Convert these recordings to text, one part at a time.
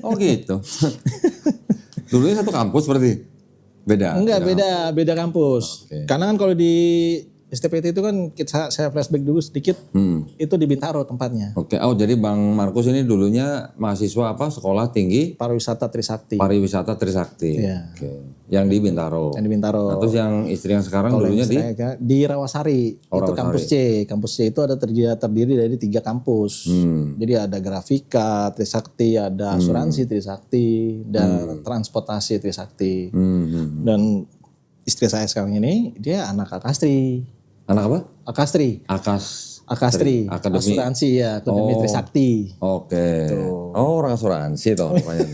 Oh gitu. Dulunya satu kampus berarti? Beda? Enggak, beda kampus. Oke. Karena kan kalau di STPT itu kan saya flashback dulu sedikit, itu di Bintaro tempatnya. Oke, oh jadi Bang Markus ini dulunya mahasiswa apa? Sekolah tinggi Pariwisata Trisakti. pariwisata Trisakti. Iya. Oke. Yang di Bintaro. Yang di Bintaro. Nah, terus yang istri yang sekarang dulunya di Rawasari. Oh, itu Rawasari. kampus C. Kampus C itu ada terdiri dari 3 kampus. Jadi ada grafika Trisakti, ada asuransi Trisakti, dan transportasi Trisakti. Dan istri saya sekarang ini dia anak Akastri. Anak apa? Akastri. Akademi. Akastri. Asuransi ya, Akademi Trisakti. Oke. Oh, orang asuransi toh rupanya.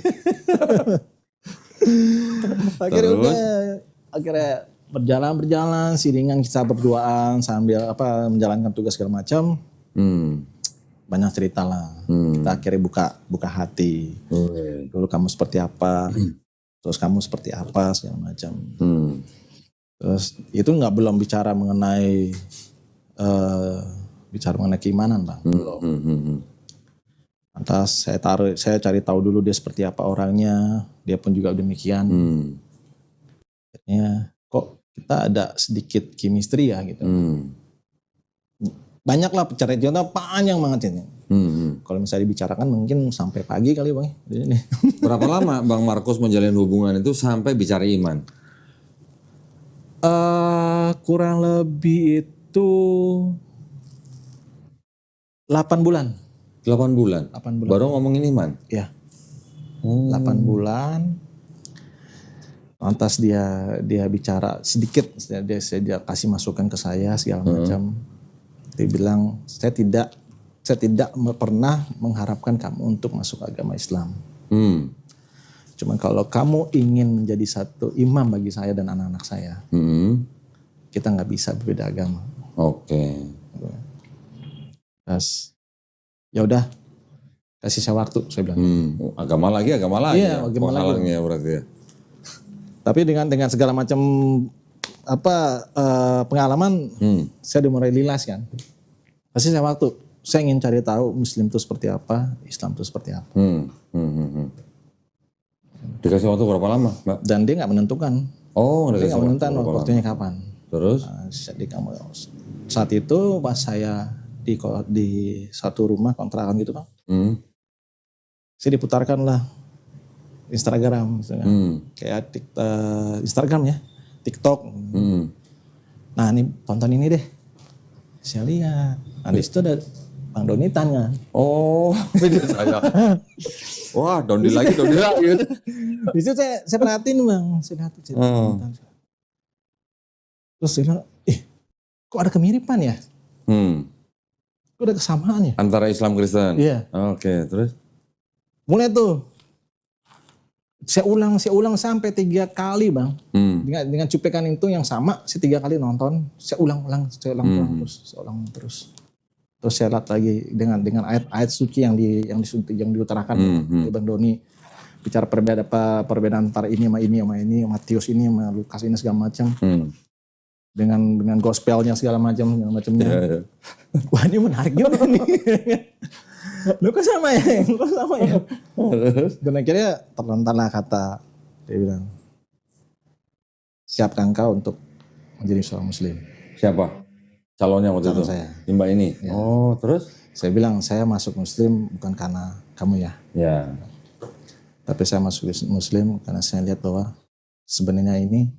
akhirnya berjalan siringan kita berduaan sambil menjalankan tugas segala macam. Banyak cerita lah. Kita akhirnya buka hati. Dulu kamu seperti apa, terus kamu seperti apa segala macam. Terus itu belum bicara mengenai keimanan, Bang. Belum. Lantas saya cari tahu dulu dia seperti apa orangnya, dia pun juga demikian. Akhirnya kok kita ada sedikit chemistry ya gitu. Banyak lah cerita panjang banget ini. Kalau misalnya dibicarakan mungkin sampai pagi kali, Bang. Berapa lama Bang Markus menjalin hubungan itu sampai bicara iman? Kurang lebih itu 8 bulan. 8 bulan? 8 bulan. Baru ngomongin iman? Ya. 8 bulan. Lantas dia bicara sedikit, dia kasih masukan ke saya segala macam. Dia bilang, saya tidak pernah mengharapkan kamu untuk masuk agama Islam. Cuman kalau kamu ingin menjadi satu imam bagi saya dan anak-anak saya, kita nggak bisa berbeda agama. Oke. Terus, ya udah, kasih saya waktu, saya bilang. Agama lagi. Iya, agama lagi. Ya, berarti ya. Tapi dengan segala macam pengalaman, saya udah mulai lilas kan. Kasih saya waktu. Saya ingin cari tahu Muslim itu seperti apa, Islam itu seperti apa. Dikasih waktu berapa lama, Mbak? Dan dia nggak menentukan. Oh, Dia nggak menentukan waktunya kapan. Terus? Saat itu pas saya di satu rumah kontrakan gitu, Bang. Saya diputarkan lah Instagram, kayak Instagram ya, TikTok. Nah ini tonton ini deh. Saya lihat. Nah di situ ada Bang Doni Tan. Oh, video saya. Wah, Doni lagi. Di situ saya perhatiin, Bang. Saya lihat. Terus saya bilang, kok ada kemiripan ya? Kok ada kesamaan ya? Antara Islam Kristen? Iya. Oke, terus? Mulai tuh. Saya ulang sampai 3 kali, Bang. Dengan cuplikan itu yang sama, saya 3 kali nonton. Saya ulang terus. Terus saya lihat lagi dengan ayat suci yang diutarakan oleh Bang Doni, bicara perbedaan antara ini sama ini, Matius ini sama Lukas ini segala macam, dengan gospelnya segala macamnya. Yeah. Wah ini menarik juga nih. Lu kok sama ya? Dan akhirnya terlontarlah kata, dia bilang, siapkan kau untuk menjadi seorang Muslim. Siapa? Calonnya waktu itu? Saya. Mbak ini? Ya. Oh, terus? Saya bilang, saya masuk Muslim bukan karena kamu ya. Ya. Tapi saya masuk Muslim karena saya lihat bahwa sebenarnya ini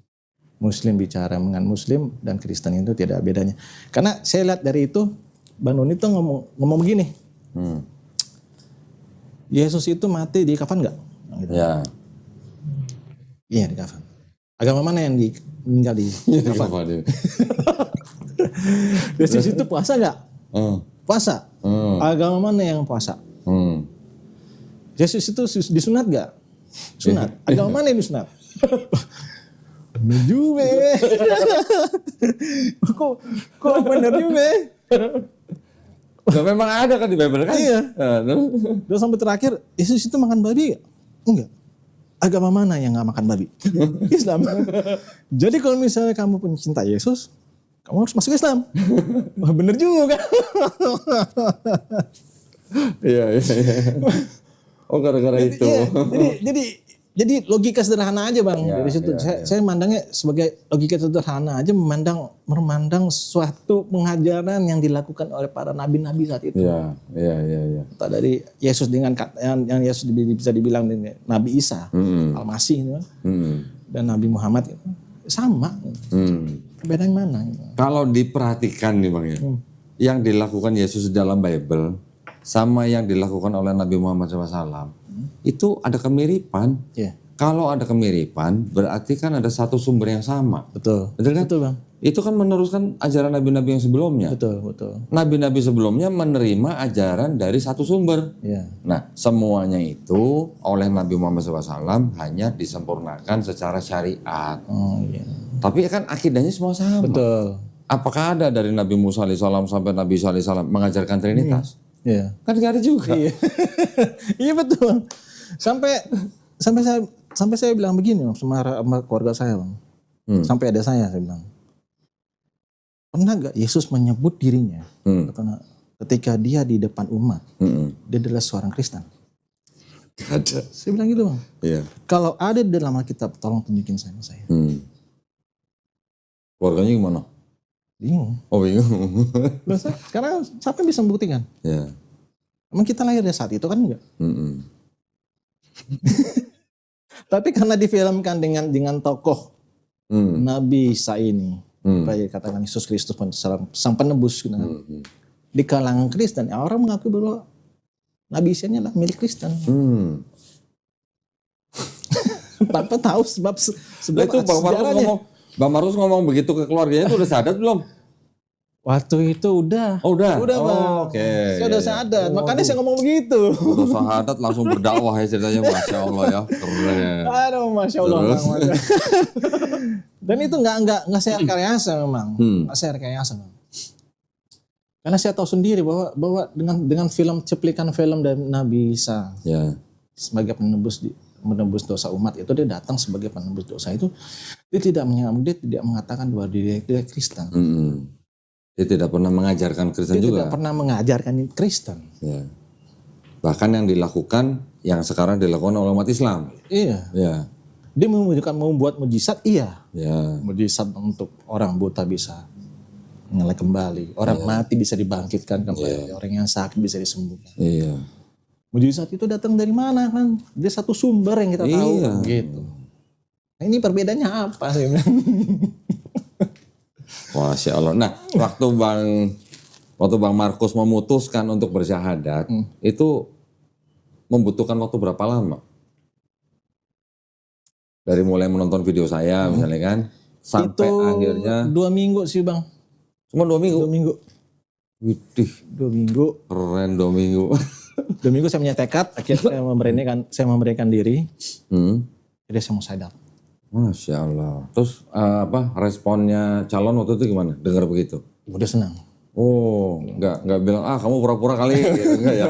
Muslim bicara dengan Muslim dan Kristen itu tidak bedanya. Karena saya lihat dari itu, Bang Doni tuh ngomong begini. Yesus itu mati di kafan nggak? Gitu. Ya. Iya di kafan. Agama mana yang meninggal di kafan? Yesus itu puasa nggak? Puasa. Agama mana yang puasa? Yesus itu disunat nggak? Sunat. Agama mana yang disunat? Bener juga. Kok bener juga? Nah, memang ada kan di Bible kan? Iya. Terus sampai terakhir, Yesus itu makan babi gak? Enggak. Agama mana yang gak makan babi? Islam. Jadi kalau misalnya kamu pencinta Yesus, kamu harus masuk Islam. Wah bener juga. Iya. Oh, gara-gara itu. Iya, jadi logika sederhana aja bang. Ya, Dari situ ya, saya mandangnya sebagai logika sederhana aja, memandang suatu pengajaran yang dilakukan oleh para nabi-nabi saat itu. Iya. Entah dari Yesus dengan yang Yesus bisa dibilang Nabi Isa, Al-Masih itu, dan Nabi Muhammad itu sama. Perbedaan mana? Kalau diperhatikan nih bang ya, yang dilakukan Yesus dalam Bible sama yang dilakukan oleh Nabi Muhammad SAW itu ada kemiripan. Iya. Kalau ada kemiripan berarti kan ada satu sumber yang sama. Betul. Betul kan? Betul bang. Itu kan meneruskan ajaran nabi-nabi yang sebelumnya. Betul. Nabi-nabi sebelumnya menerima ajaran dari satu sumber. Iya. Nah, semuanya itu oleh Nabi Muhammad SAW hanya disempurnakan secara syariat. Oh iya. Tapi kan akidahnya semua sama. Betul. Apakah ada dari Nabi Musa alaihissalam sampai Nabi Isa alaihissalam mengajarkan Trinitas? Iya. Kan gak ada juga. Iya. Iya betul. Sampai saya bilang begini Bang, sama keluarga saya Bang. Sampai ada saya bilang. Pernah gak Yesus menyebut dirinya ketika dia di depan umat, dia adalah seorang Kristen? Gak ada. Saya bilang gitu Bang. Iya. Kalau ada di dalam Alkitab, tolong tunjukin sama saya. Keluarganya gimana? Bingung. Oh bingung. Karena siapa yang bisa membuktikan? Ya. Emang kita lahir dari saat itu kan enggak? Tapi karena difilmkan dengan tokoh Nabi Isa ini, katakan Yesus Kristus sang penebus, di kalangan Kristen, orang mengaku bahwa Nabi Isa ini adalah milik Kristen. Tanpa tahu sebab itu Bang Markus ngomong begitu ke keluarganya itu udah sadar belum? Waktu itu udah. Oh udah? Udah Bang. Oke. Saya udah sadar, makanya saya ngomong begitu. Udah syahadat langsung berdakwah ya ceritanya, Masya Allah ya. Keren. Aduh Masya Allah. Bang. Dan itu nggak saya rekayasa memang. Nggak saya rekayasa Bang. Karena saya tahu sendiri bahwa dengan cuplikan film dari Nabi Isa sebagai menebus dosa umat itu, dia datang sebagai penebus dosa itu, dia tidak mengatakan bahwa dia Kristen. Dia tidak pernah mengajarkan Kristen juga. Dia tidak pernah mengajarkan Kristen. Ya. Bahkan yang dilakukan, yang sekarang dilakukan oleh umat Islam. Iya. Ya. Dia membuat mujizat, iya. Ya. Mujizat untuk orang buta bisa menyala kembali, orang mati bisa dibangkitkan kembali, orang yang sakit bisa disembuhkan. Iya. Mujizat itu datang dari mana kan? Dia satu sumber yang kita tahu. Gitu. Nah, ini perbedaannya apa? Masya Allah. Nah, waktu Bang Markus memutuskan untuk bersyahadat, itu membutuhkan waktu berapa lama? Dari mulai menonton video saya misalnya kan, sampai itu akhirnya 2 minggu sih Bang. Cuma 2 minggu? 2 minggu. Widih. 2 minggu. Keren 2 minggu. 2 minggu saya punya tekad, akhirnya saya memberikan diri. Jadi saya mau sadar. Masya Allah. Terus responnya calon waktu itu gimana? Dengar begitu? Udah senang. Oh, enggak bilang kamu pura-pura kali, enggak ya?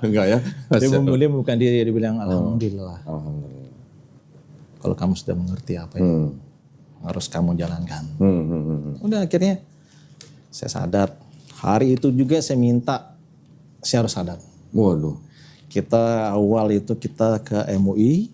Enggak ya. Dia membuka diri, dia bilang alhamdulillah. Alhamdulillah. Kalau kamu sudah mengerti apa yang harus kamu jalankan. Udah akhirnya saya sadar. Hari itu juga saya minta saya harus sadar. Waduh. Kita awal itu kita ke MUI.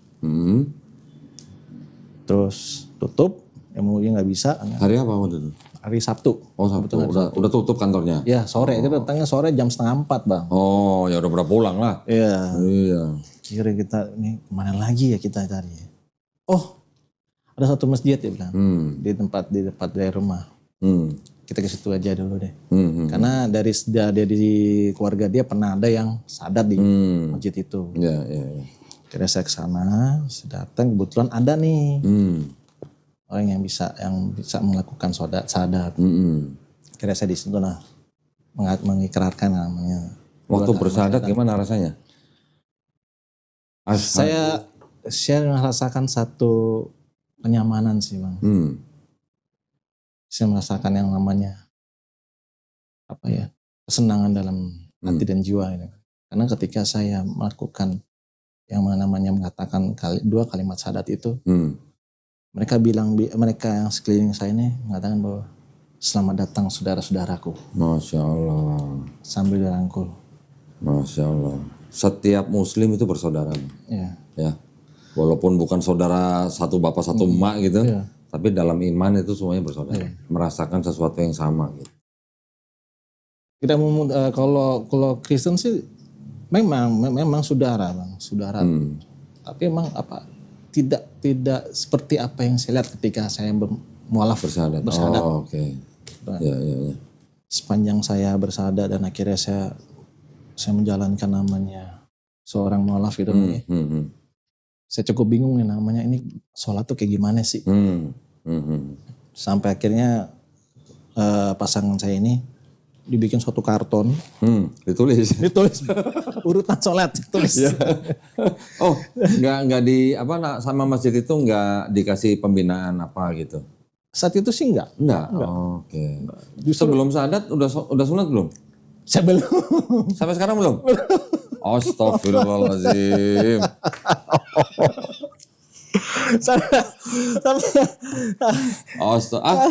Terus tutup, MUI nggak bisa. Hari apa waktu itu? Hari Sabtu. Oh Sabtu, udah tutup kantornya? Ya sore, kita datangnya sore jam 3:30 Bang. Oh ya udah pulang lah. Iya. Kira kita ini kemana lagi ya kita cari. Oh ada satu masjid dia bilang. Di tempat dari rumah. Kita ke situ aja dulu deh. Karena dari keluarga dia pernah ada yang sadat di masjid itu. Iya. Kira saya ke sana, saya datang kebetulan ada nih orang yang bisa melakukan sadat. Kira saya di situ mengikrarkan namanya. Waktu bersyahadat gimana rasanya? Saya merasakan satu kenyamanan sih Bang. Saya merasakan yang namanya kesenangan dalam hati dan jiwa ini. Karena ketika saya melakukan yang namanya mengatakan 2 kalimat syahadat itu, mereka yang sekeliling saya ini mengatakan bahwa selamat datang saudara-saudaraku. Masya Allah. Sambil dirangkul. Masya Allah. setiap Muslim itu bersaudara. Ya. Ya, walaupun bukan saudara satu bapak satu emak gitu, Iya. tapi dalam iman itu semuanya bersaudara, merasakan sesuatu yang sama. Gitu. Kita kalau Kristen sih memang saudara, Bang, saudara. Tapi emang tidak seperti apa yang saya lihat ketika saya mualaf Bersahadat. bersahadat. Oh, oke. Ya. Sepanjang saya bersahadat dan akhirnya saya menjalankan namanya seorang mualaf gitu. Saya cukup bingung nih namanya ini sholat tuh kayak gimana sih. Sampai akhirnya pasangan saya ini dibikin suatu karton. Ditulis. Urutan sholat ditulis. Oh, nggak di sama masjid itu nggak dikasih pembinaan apa gitu. Saat itu sih enggak. Oh, oke. Sebelum syahadat udah sunat belum? Saya belum. Sampai sekarang belum? Astagfirullahaladzim.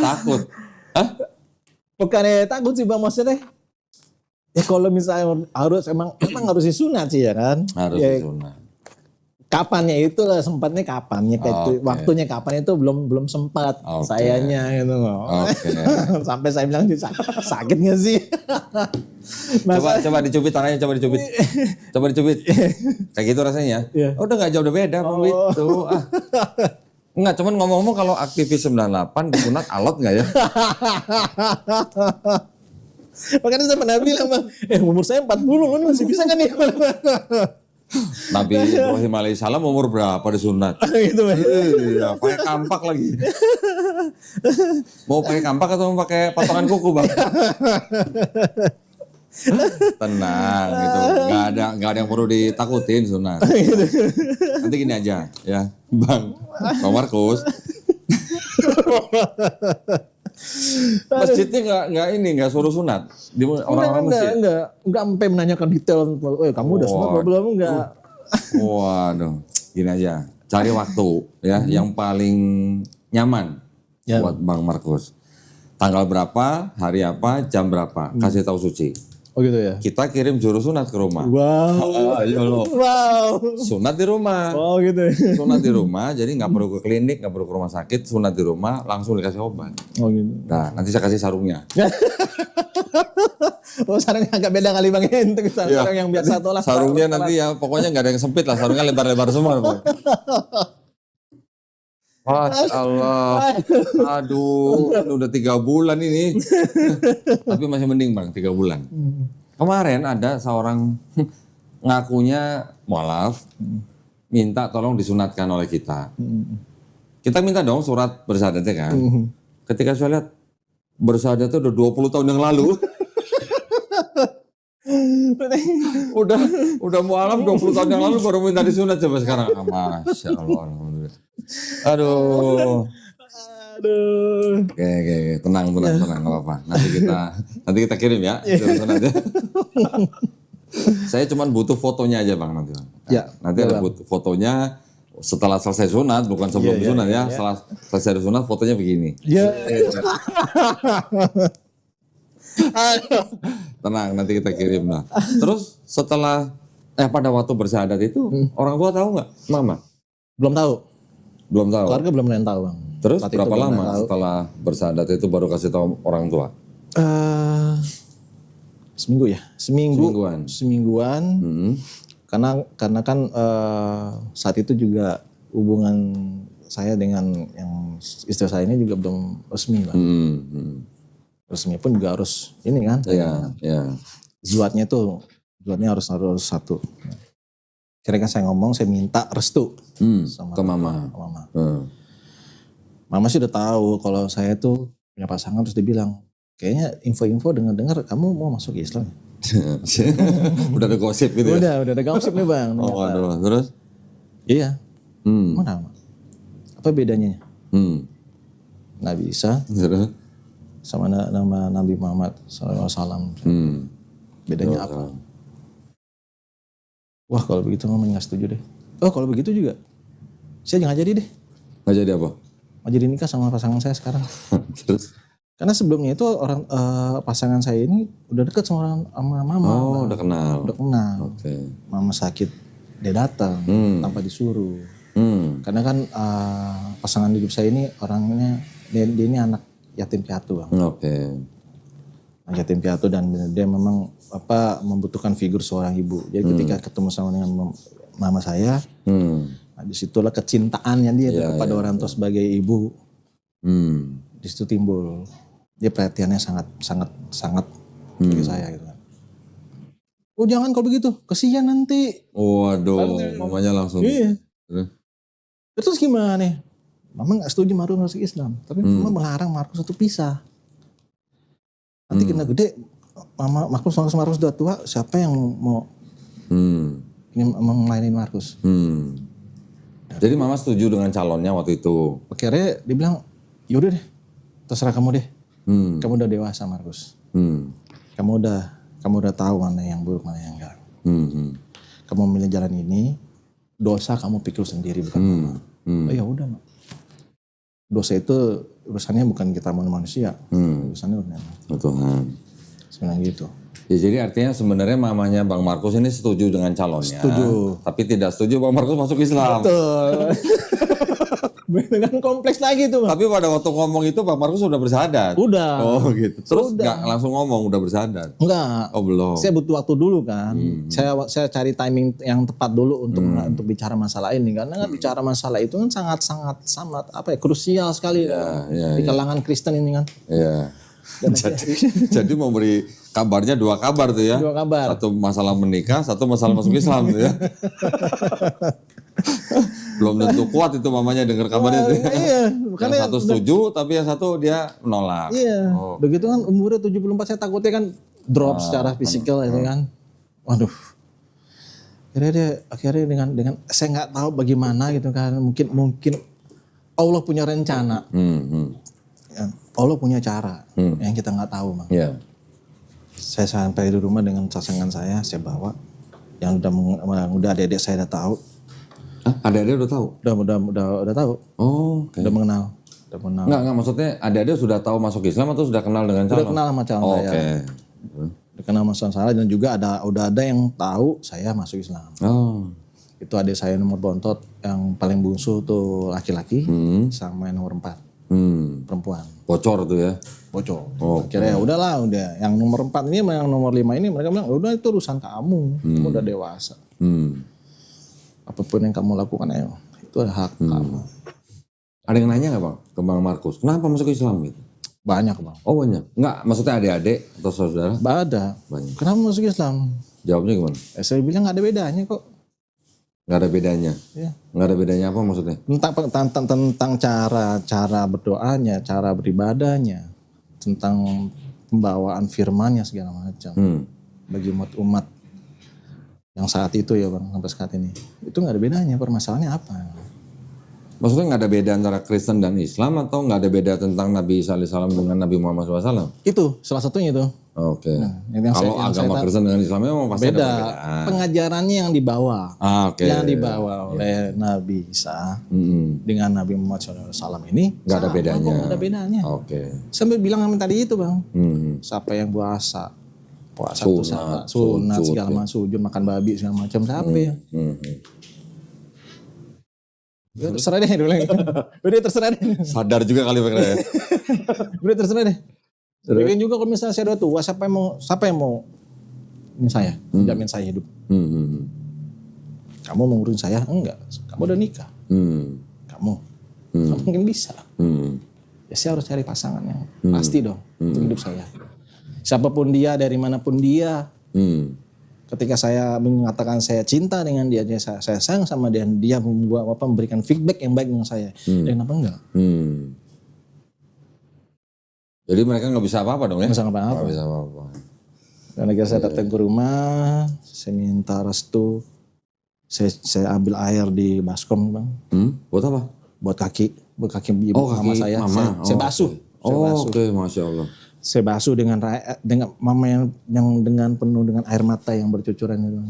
Takut. Hah? Bukannya takut sih Bang, maksudnya. Ya kalau misalnya memang harus disunat sih ya kan. Harus ya, disunat. Kapannya itu lah, sempatnya kapannya waktunya kapan itu belum sempat sayanya gitu. Sampai saya bilang sakit nggak sih? Coba dicubit tangannya, coba dicubit. Kayak gitu rasanya. Iya. Udah nggak jauh beda itu. Enggak, cuman ngomong-ngomong kalau aktivis 98 disunat alot nggak ya? Makanya saya pernah bilang Bang, umur saya 40 loh masih bisa kan nih? Nabi Ibrahim alaihissalam umur berapa disunat? Gitu Bang. Iya, pakai kampak lagi. Mau pakai kampak atau mau pakai potongan kuku Bang? Tenang gitu, nggak ada yang perlu ditakutin sunat. Nanti gini aja ya, Bang Markus. Masjidnya nggak suruh sunat di orang-orang masjid. Enggak sampai menanyakan detail. Kamu udah sunat belum? Enggak. Waduh, gini aja, cari waktu ya yang paling nyaman buat Bang Markus. Tanggal berapa, hari apa, jam berapa, kasih tahu Suci. Oh gitu ya. Kita kirim juru sunat ke rumah. Wow. Wow. Sunat di rumah. Oh gitu ya. Sunat di rumah, jadi nggak perlu ke klinik, nggak perlu ke rumah sakit, sunat di rumah langsung dikasih obat. Oh gitu. Nah, nanti saya kasih sarungnya. Oh sarungnya agak beda kali Bang, itu sarung yang biasa tolak. Sarungnya nanti ya pokoknya nggak ada yang sempit lah, sarungnya lebar-lebar semua. Masya Allah, aduh, udah 3 bulan ini, tapi masih mending Bang, 3 bulan. Kemarin ada seorang ngakunya mualaf, minta tolong disunatkan oleh kita. Kita minta dong surat bersyahadatnya kan. Ketika saya lihat bersyahadat itu udah 20 tahun yang lalu. udah mualaf 20 tahun yang lalu baru minta disunat coba sekarang. Masya Allah, alhamdulillah. Aduh. Oke, tenang, nggak apa-apa. Nanti kita kirim ya. Saya cuma butuh fotonya aja Bang nanti. Ya, nanti ada fotonya setelah selesai sunat, bukan sebelum sunat ya. Setelah selesai sunat fotonya begini. Iya. Tenang, nanti kita kirim lah. Terus setelah pada waktu bersyahadat itu orang tua tahu nggak, Mama? Belum tahu. Keluarga belum ada yang tahu Bang. Terus berapa lama setelah bersyahadat itu baru kasih tahu orang tua? Seminggu ya, semingguan. Karena kan saat itu juga hubungan saya dengan yang istri saya ini juga belum resmi Bang. Resmi pun juga harus ini kan. Iya. Zuatnya harus satu. Kira-kira saya minta restu sama ke Mama. Mama sih udah tahu kalau saya tuh punya pasangan, terus dia bilang, kayaknya info-info dengar kamu mau masuk Islam. Udah ada gosip gitu ya? Udah ada gosip nih Bang. Oh aduh, terus? Iya. Mana? Apa bedanya? Nggak bisa. Terus? Sama nama Nabi Muhammad SAW. Bedanya apa? Wah kalau begitu Mama nggak setuju deh. Oh kalau begitu juga, saya nggak jadi deh. Nggak jadi apa? Nggak jadi nikah sama pasangan saya sekarang. Terus? Karena sebelumnya itu orang pasangan saya ini udah deket sama mama. Oh, udah kenal. Udah kenal. Oke. Mama sakit, dia datang tanpa disuruh. Karena kan pasangan hidup saya ini orangnya, dia ini anak yatim piatu, Bang. Oke. Anak yatim piatu dan dia memang membutuhkan figur seorang ibu. Jadi ketika ketemu sama dengan mama saya, nah, disitulah kecintaannya dia kepada orang tua sebagai ibu. Di situ timbul. Dia perhatiannya sangat bagi saya gitu kan. Oh jangan kalau begitu, kesian nanti. Waduh, mamanya langsung. Iya. Terus gimana nih? Mama gak setuju Markus masuk Islam. Tapi mama melarang Markus untuk pisah. Nanti kena gede, Markus udah tua, siapa yang mau melayani Markus? Jadi mama setuju dengan calonnya waktu itu? Akhirnya dia bilang, yaudah deh, terserah kamu deh. Kamu udah dewasa Markus. Kamu udah tahu mana yang buruk, mana yang enggak. Kamu memilih jalan ini, dosa kamu pikul sendiri bukan mama. Oh ya udah, Mak. Dosa itu urusannya bukan kita manusia, urusannya udah Tuhan. sebenarnya gitu. Ya, jadi artinya sebenarnya mamanya Bang Markus ini setuju dengan calonnya. Setuju. Tapi tidak setuju Bang Markus masuk Islam. Betul. Dengan kompleks lagi tuh, Bang. Tapi pada waktu ngomong itu Bang Markus sudah bersadar. Udah. Oh gitu. Terus Udah. nggak langsung ngomong udah bersadar. Enggak. Oh belum. Saya butuh waktu dulu kan. Saya cari timing yang tepat dulu untuk bicara masalah ini, karena bicara masalah itu kan sangat krusial sekali di kalangan Kristen ini kan. Iya. Jadi mau beri kabarnya 2 kabar tuh ya. 2 kabar. Satu masalah menikah, satu masalah masuk Islam tuh ya. Belum tentu kuat itu mamanya dengar kabarnya itu. Iya, Yang satu setuju tapi yang satu dia menolak. Iya. Begitu kan umurnya 74, saya takutnya kan drop secara fisikal itu kan. Waduh. Akhirnya dengan saya nggak tahu bagaimana gitu kan. Mungkin Allah punya rencana. Ya, Allah punya cara yang kita nggak tahu, Bang. Iya. Saya sampai di rumah dengan pasangan saya bawa. Yang udah adik-adik saya udah tahu. Adik-adik udah tahu? Udah tahu. Oh, okay. Udah mengenal. Enggak, maksudnya adik-adik sudah tahu masuk Islam atau sudah kenal dengan calon? Udah kenal sama calon saya. Oke. Udah kenal sama calon saya dan juga udah ada yang tahu saya masuk Islam. Oh. Itu adik saya nomor bontot yang paling bungsu tuh laki-laki, sama yang nomor 4 perempuan. Bocor tuh ya? Bocor. Okay. Akhirnya udah. Yang nomor 4 ini sama yang nomor 5 ini mereka bilang udah itu urusan kamu. Kamu udah dewasa. Apapun yang kamu lakukan ayo. Itu hak kamu. Ada yang nanya gak Bang ke Bang Markus? Kenapa masuk Islam gitu? Banyak Bang. Oh banyak? Enggak, maksudnya adik-adik atau saudara? Ada. Banyak. Kenapa masuk Islam? Jawabnya gimana? Saya bilang gak ada bedanya kok. Gak ada bedanya? Ya. Gak ada bedanya apa maksudnya? Tentang cara berdoanya, cara beribadahnya. Tentang pembawaan firmannya segala macam. Bagi umat yang saat itu ya Bang, sampai saat ini. Itu gak ada bedanya, permasalahannya apa? Maksudnya gak ada beda antara Kristen dan Islam atau gak ada beda tentang Nabi Isa alaihissalam dengan Nabi Muhammad SAW? Itu, salah satunya itu. Oke. Kalau agama Kristen dengan Islam memang pasti beda. ada perbedaan. Pengajarannya yang dibawa. Yang dibawa oleh Nabi Isa dengan Nabi Muhammad SAW ini. Gak ada bedanya. Gak ada bedanya. Oke. Sampai bilang sama tadi itu Bang. Siapa yang puasa sunat segala macam, sujud makan babi segala macam, siapa ya? Terserah deh dulu. Udah terserah deh. Sadar juga kali Pak ya. Udah terserah deh. Mungkin juga kalau misalnya saya udah tua, siapa yang mau ini saya, jamin saya hidup. Kamu mau ngurusin saya? Enggak. Kamu udah nikah. Kamu mungkin bisa. Ya saya harus cari pasangan yang pasti dong untuk hidup saya. Siapapun dia, dari manapun dia. Ketika saya mengatakan saya cinta dengan dia saya sayang sama dia, dia memberikan feedback yang baik dengan saya. Dan kenapa enggak? Jadi mereka nggak bisa apa-apa dong ya? Nggak bisa apa-apa. Nggak bisa apa-apa. Dan akhirnya saya datang ke rumah, saya minta restu, saya ambil air di baskom Bang. Buat apa? Buat kaki ibu mama saya. Saya basuh. Oke, Masya Allah. Saya basuh dengan mama yang dengan penuh dengan air mata yang bercucuran itu.